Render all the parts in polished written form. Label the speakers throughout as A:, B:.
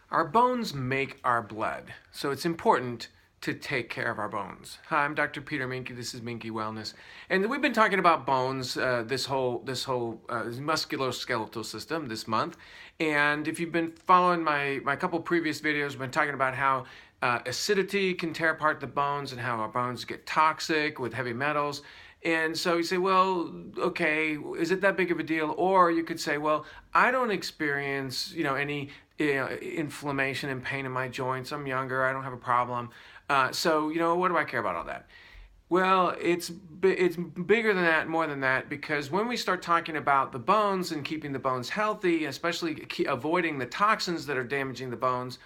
A: Our bones make our blood, so it's important to take care of our bones. Hi, I'm Dr. Peter Minke. This is Minke Wellness, and we've been talking about bones this whole musculoskeletal system this month. And if you've been following my couple previous videos, I've been talking about how acidity can tear apart the bones and how our bones get toxic with heavy metals. And so you say, well, okay, is it that big of a deal? Or you could say, well, I don't experience, any inflammation and pain in my joints. I'm younger. I don't have a problem. So, what do I care about all that? Well, it's bigger than that, more than that, because when we start talking about the bones and keeping the bones healthy, especially avoiding the toxins that are damaging the bones,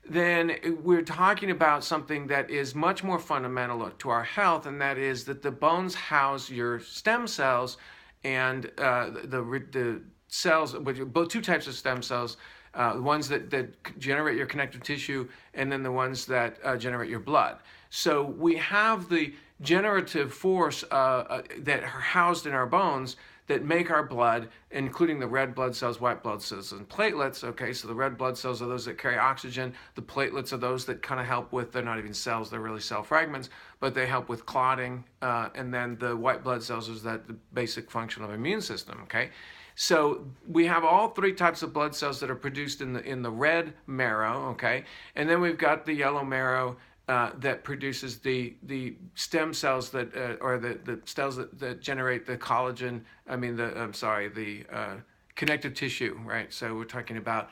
A: then we're talking about something that is much more fundamental to our health, and that is that the bones house your stem cells and the cells, both two types of stem cells, the ones that generate your connective tissue and then the ones that generate your blood. So we have the generative force that are housed in our bones that make our blood, including the red blood cells, white blood cells, and platelets. Okay, so the red blood cells are those that carry oxygen. The platelets are those that kind of help with, they're not even cells, they're really cell fragments, but they help with clotting. And then the white blood cells is the basic function of the immune system, okay? So we have all three types of blood cells that are produced in the red marrow, okay? And then we've got the yellow marrow that produces the stem cells that or the cells that generate the collagen. The connective tissue, right? So we're talking about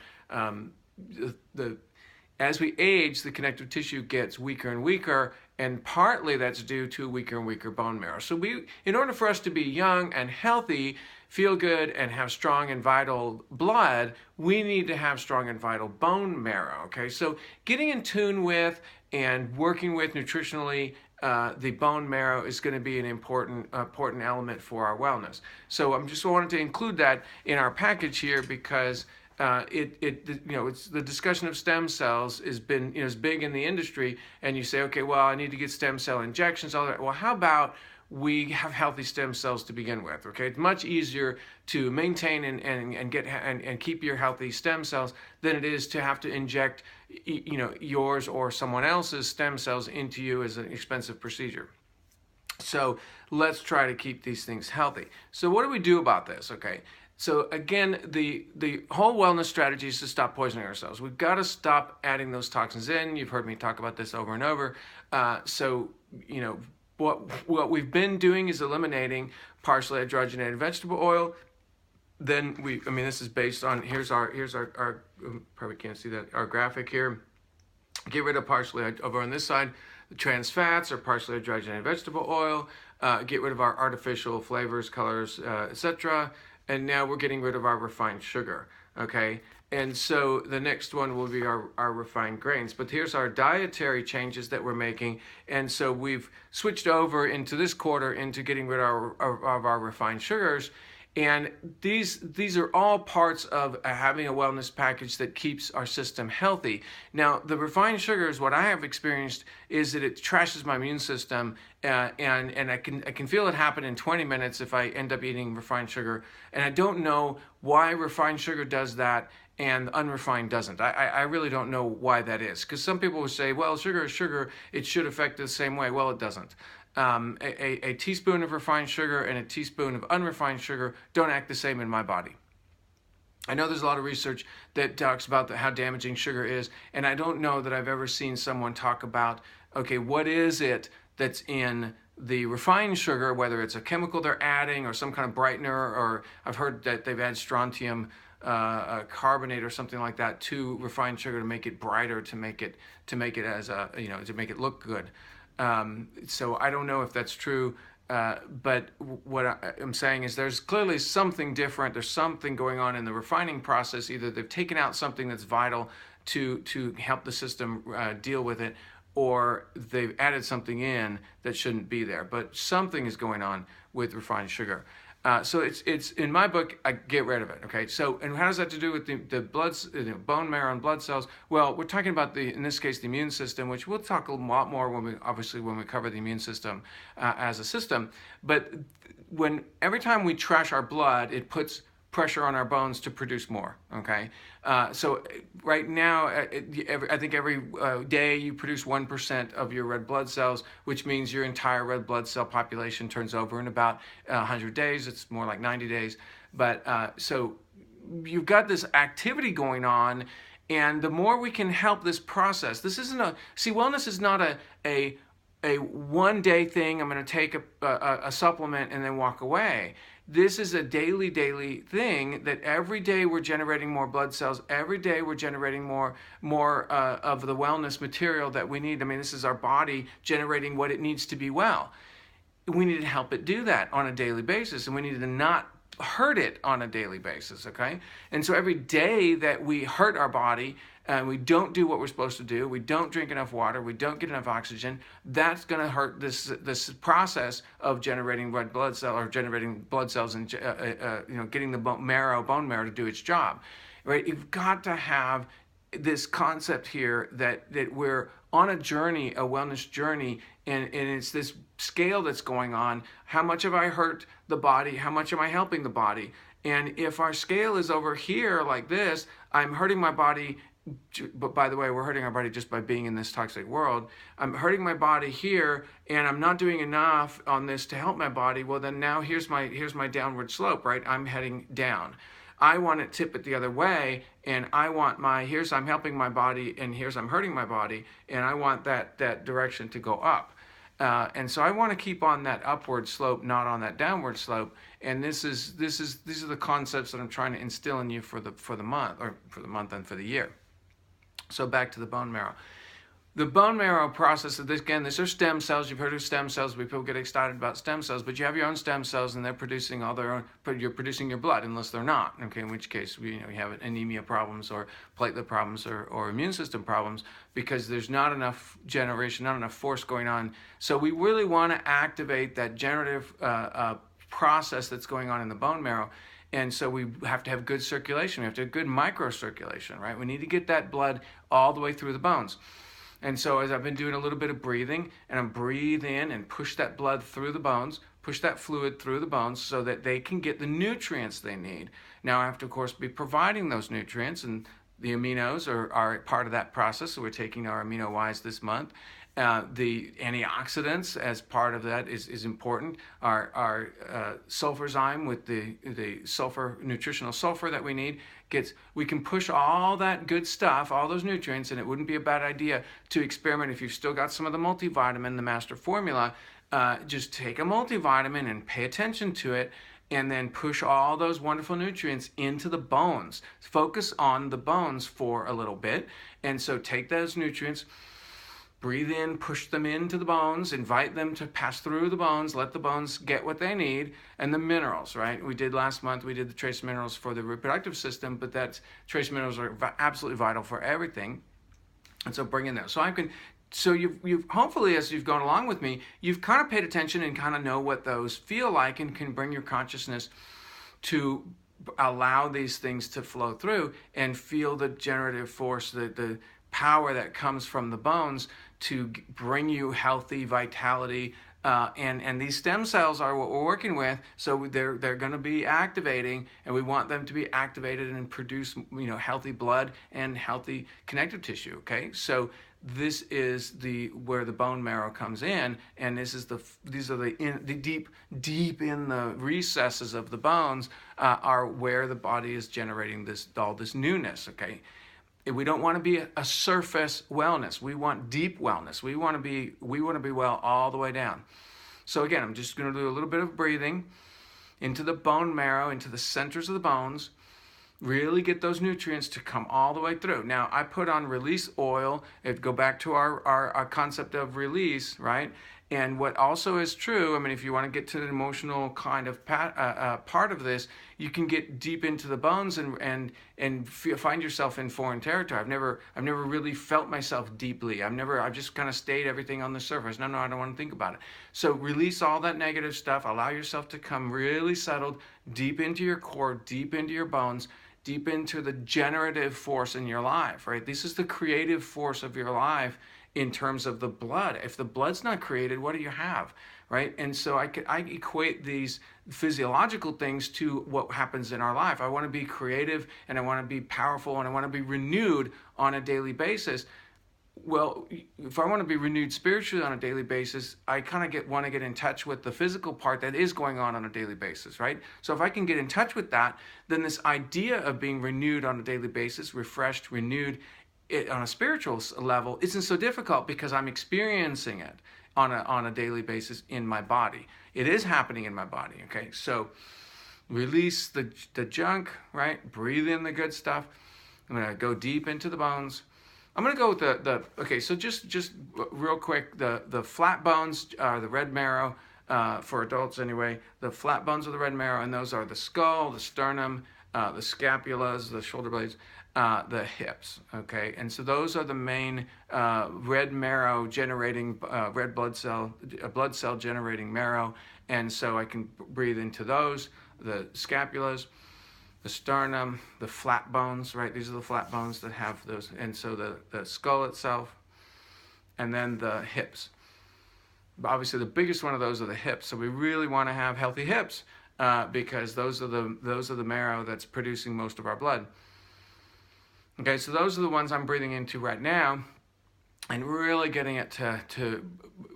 A: as we age, the connective tissue gets weaker and weaker, and partly that's due to weaker and weaker bone marrow. So in order for us to be young and healthy, feel good, and have strong and vital blood, we need to have strong and vital bone marrow, okay? So getting in tune with and working with nutritionally the bone marrow is going to be an important element for our wellness. So I'm just wanted to include that in our package here because it's the discussion of stem cells is big in the industry, and you say, okay, well, I need to get stem cell injections, all that. Well, how about we have healthy stem cells to begin with? Okay, it's much easier to maintain and keep your healthy stem cells than it is to have to inject yours or someone else's stem cells into you as an expensive procedure. So let's try to keep these things healthy. So what do we do about this? Okay. So again, the whole wellness strategy is to stop poisoning ourselves. We've got to stop adding those toxins in. You've heard me talk about this over and over. What we've been doing is eliminating partially hydrogenated vegetable oil. Then this is based on, here's our probably can't see that, our graphic here. Get rid of partially, over on this side, the trans fats or partially hydrogenated vegetable oil. Get rid of our artificial flavors, colors, etc. And now we're getting rid of our refined sugar, okay? And so the next one will be our refined grains. But here's our dietary changes that we're making. And so we've switched over into this quarter into getting rid of our refined sugars. And these are all parts of having a wellness package that keeps our system healthy. Now, the refined sugars, what I have experienced is that it trashes my immune system, and I can feel it happen in 20 minutes if I end up eating refined sugar. And I don't know why refined sugar does that and unrefined doesn't. I really don't know why that is, because some people will say, well, sugar is sugar, it should affect it the same way. Well, it doesn't. A teaspoon of refined sugar and a teaspoon of unrefined sugar don't act the same in my body. I know there's a lot of research that talks about how damaging sugar is, and I don't know that I've ever seen someone talk about, okay, what is it that's in the refined sugar, whether it's a chemical they're adding or some kind of brightener, or I've heard that they've added strontium carbonate or something like that to refined sugar to make it brighter, to make it as to make it look good. So I don't know if that's true, but what I'm saying is there's clearly something different. There's something going on in the refining process. Either they've taken out something that's vital to help the system deal with it, or they've added something in that shouldn't be there. But something is going on with refined sugar. So it's in my book, I get rid of it. Okay. So, and how does that to do with the bone marrow and blood cells? Well, we're talking about in this case, the immune system, which we'll talk a lot more when we cover the immune system as a system. But every time we trash our blood, it puts pressure on our bones to produce more, okay? So right now, I think every day you produce 1% of your red blood cells, which means your entire red blood cell population turns over in about 100 days. It's more like 90 days. But so you've got this activity going on, and the more we can help this process, this isn't wellness is not a one day thing. I'm going to take a supplement and then walk away. This is a daily thing that every day we're generating more blood cells. Every day we're generating more of the wellness material that we need. I mean, this is our body generating what it needs to be well. We need to help it do that on a daily basis, and we need to not hurt it on a daily basis, okay? And so every day that we hurt our body and we don't do what we're supposed to do, we don't drink enough water, we don't get enough oxygen, that's going to hurt this process of generating red blood cell or generating blood cells and getting the bone marrow to do its job, right? You've got to have this concept here that we're on a journey, a wellness journey, and it's this scale that's going on. How much have I hurt the body? How much am I helping the body? And if our scale is over here like this, I'm hurting my body. But by the way, we're hurting our body just by being in this toxic world. I'm hurting my body here, and I'm not doing enough on this to help my body. Well, then now here's my downward slope, right? I'm heading down. I want to tip it the other way, and I want here's I'm helping my body, and here's I'm hurting my body, and I want that direction to go up. And so I want to keep on that upward slope, not on that downward slope. And these are the concepts that I'm trying to instill in you for the month and for the year. So back to the bone marrow. The bone marrow process, these are stem cells. You've heard of stem cells. People get excited about stem cells, but you have your own stem cells, and they're producing all their own. You're producing your blood, unless they're not. Okay, in which case you have anemia problems or platelet problems or immune system problems, because there's not enough generation, not enough force going on. So we really want to activate that generative process that's going on in the bone marrow. And so we have to have good circulation. We have to have good microcirculation, right? We need to get that blood all the way through the bones. And so as I've been doing a little bit of breathing, and I'm breathe in and push that blood through the bones, push that fluid through the bones so that they can get the nutrients they need. Now I have to, of course, be providing those nutrients, and the aminos are part of that process. So we're taking our Amino Ys this month. The antioxidants as part of that is important. Our sulfurzyme with the sulfur, nutritional sulfur that we need, we can push all that good stuff, all those nutrients, and it wouldn't be a bad idea to experiment if you've still got some of the multivitamin, the master formula. Just take a multivitamin and pay attention to it, and then push all those wonderful nutrients into the bones. Focus on the bones for a little bit, and so take those nutrients, breathe in, push them into the bones, invite them to pass through the bones, let the bones get what they need, and the minerals, right? Last month, we did the trace minerals for the reproductive system, but trace minerals are absolutely vital for everything. And so bring in those. So you've hopefully, as you've gone along with me, you've kind of paid attention and kind of know what those feel like, and can bring your consciousness to allow these things to flow through and feel the generative force, the power that comes from the bones to bring you healthy vitality, and these stem cells are what we're working with. So they're going to be activating, and we want them to be activated and produce healthy blood and healthy connective tissue. Okay, so this is where the bone marrow comes in, and these are the deep in the recesses of the bones are where the body is generating all this newness. Okay. We don't want to be a surface wellness. We want deep wellness. We want to be well all the way down. So again, I'm just going to do a little bit of breathing into the bone marrow, into the centers of the bones. Really get those nutrients to come all the way through. Now, I put on release oil. Go back to our concept of release, right? And what also is true, I mean, if you want to get to the emotional kind of part of this, you can get deep into the bones and find yourself in foreign territory. I've never really felt myself deeply. I've just kind of stayed everything on the surface. No, I don't want to think about it. So release all that negative stuff. Allow yourself to come really settled deep into your core, deep into your bones, deep into the generative force in your life, right? This is the creative force of your life. in terms of the blood. If the blood's not created, what do you have, right? And so I equate these physiological things to what happens in our life. I want to be creative, and I want to be powerful, and I want to be renewed on a daily basis. Well, if I want to be renewed spiritually on a daily basis, I kind of want to get in touch with the physical part that is going on a daily basis, right? So if I can get in touch with that, then this idea of being renewed on a daily basis, refreshed, renewed on a spiritual level isn't so difficult, because I'm experiencing it on a daily basis in my body. It is happening in my body, okay? So release the junk, right? Breathe in the good stuff. I'm going to go deep into the bones. I'm going to go with okay, so just real quick, the flat bones are the red marrow, for adults anyway. The flat bones are the red marrow, and those are the skull, the sternum, the scapulas, the shoulder blades, the hips, okay? And so those are the main red marrow generating, red blood cell generating marrow, and so I can breathe into those, the scapulas, the sternum, the flat bones, right? These are the flat bones that have those. And so the skull itself, and then the hips. Obviously, the biggest one of those are the hips. So we really want to have healthy hips, because those are the marrow that's producing most of our blood. Okay, so those are the ones I'm breathing into right now, and really getting it to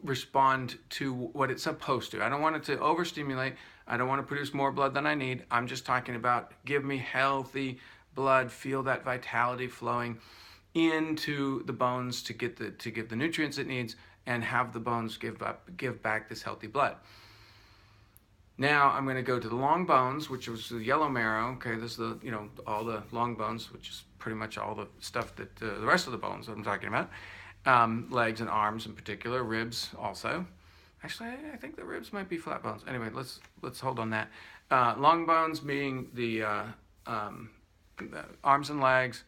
A: respond to what it's supposed to. I don't want it to overstimulate. I don't want to produce more blood than I need. I'm just talking about give me healthy blood, feel that vitality flowing into the bones to give the nutrients it needs, and have the bones give back this healthy blood. Now I'm going to go to the long bones, which is the yellow marrow. Okay, this is all the long bones, which is pretty much all the stuff that the rest of the bones that I'm talking about. Legs and arms in particular, ribs also. Actually, I think the ribs might be flat bones. Anyway, let's hold on that. Long bones being the arms and legs.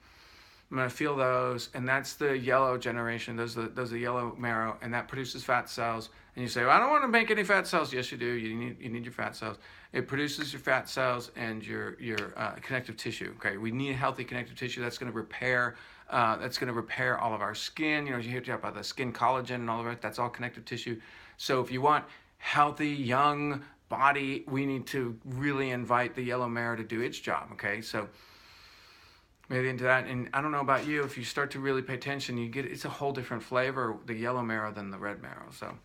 A: I'm going to feel those, and that's the yellow generation. Those are yellow marrow, and that produces fat cells. And you say, well, I don't want to make any fat cells. Yes, you do. You need your fat cells. It produces your fat cells and your connective tissue. Okay, we need healthy connective tissue that's going to repair. That's going to repair all of our skin. You hear about the skin collagen and all of it. That's all connective tissue. So if you want healthy, young body, we need to really invite the yellow marrow to do its job, okay? So maybe into that. And I don't know about you, if you start to really pay attention, it's a whole different flavor, the yellow marrow, than the red marrow. So I'm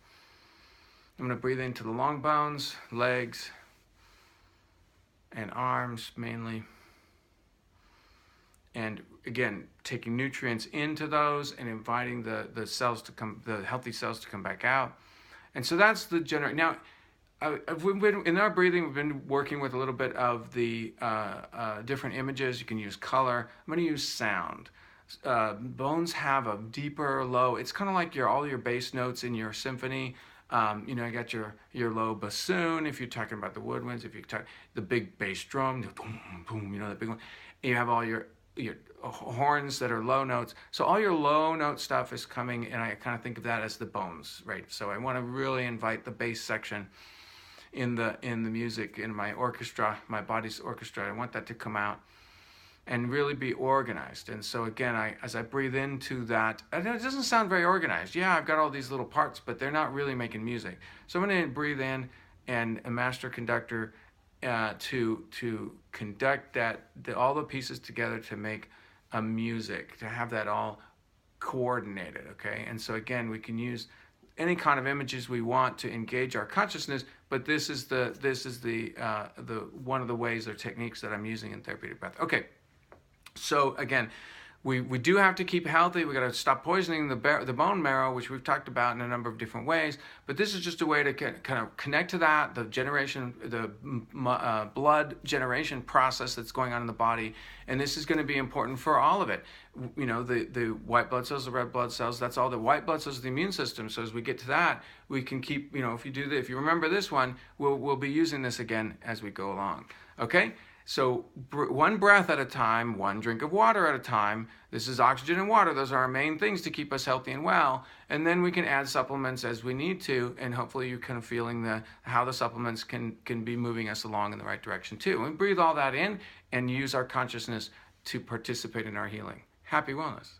A: going to breathe into the long bones, legs, and arms mainly. And again, taking nutrients into those and inviting the healthy cells to come back out. And so that's the general. Now, in our breathing, we've been working with a little bit of the different images. You can use color. I'm going to use sound. Bones have a deeper low. It's kind of like all your bass notes in your symphony. You got your low bassoon, if you're talking about the woodwinds. If you talk the big bass drum, the boom, boom, the big one. And you have all your horns that are low notes. So all your low note stuff is coming, and I kind of think of that as the bones, right? So I want to really invite the bass section in the music, in my orchestra, my body's orchestra. I want that to come out and really be organized. And so again, as I breathe into that, it doesn't sound very organized. Yeah, I've got all these little parts, but they're not really making music. So I'm going to breathe in, and a master conductor to conduct all the pieces together to make a music, to have that all coordinated, okay? And so again, we can use any kind of images we want to engage our consciousness, but this is the one of the ways or techniques that I'm using in Therapeutic Breath. Okay, so again, we do have to keep healthy. We got to stop poisoning the bone marrow, which we've talked about in a number of different ways. But this is just a way to kind of connect to that, the blood generation process that's going on in the body. And this is going to be important for all of it. The white blood cells, the red blood cells, that's all the white blood cells of the immune system. So as we get to that, we can keep, if you remember this one, we'll be using this again as we go along. Okay? So one breath at a time, one drink of water at a time. This is oxygen and water. Those are our main things to keep us healthy and well. And then we can add supplements as we need to. And hopefully you're kind of feeling how the supplements can be moving us along in the right direction too. And breathe all that in and use our consciousness to participate in our healing. Happy wellness.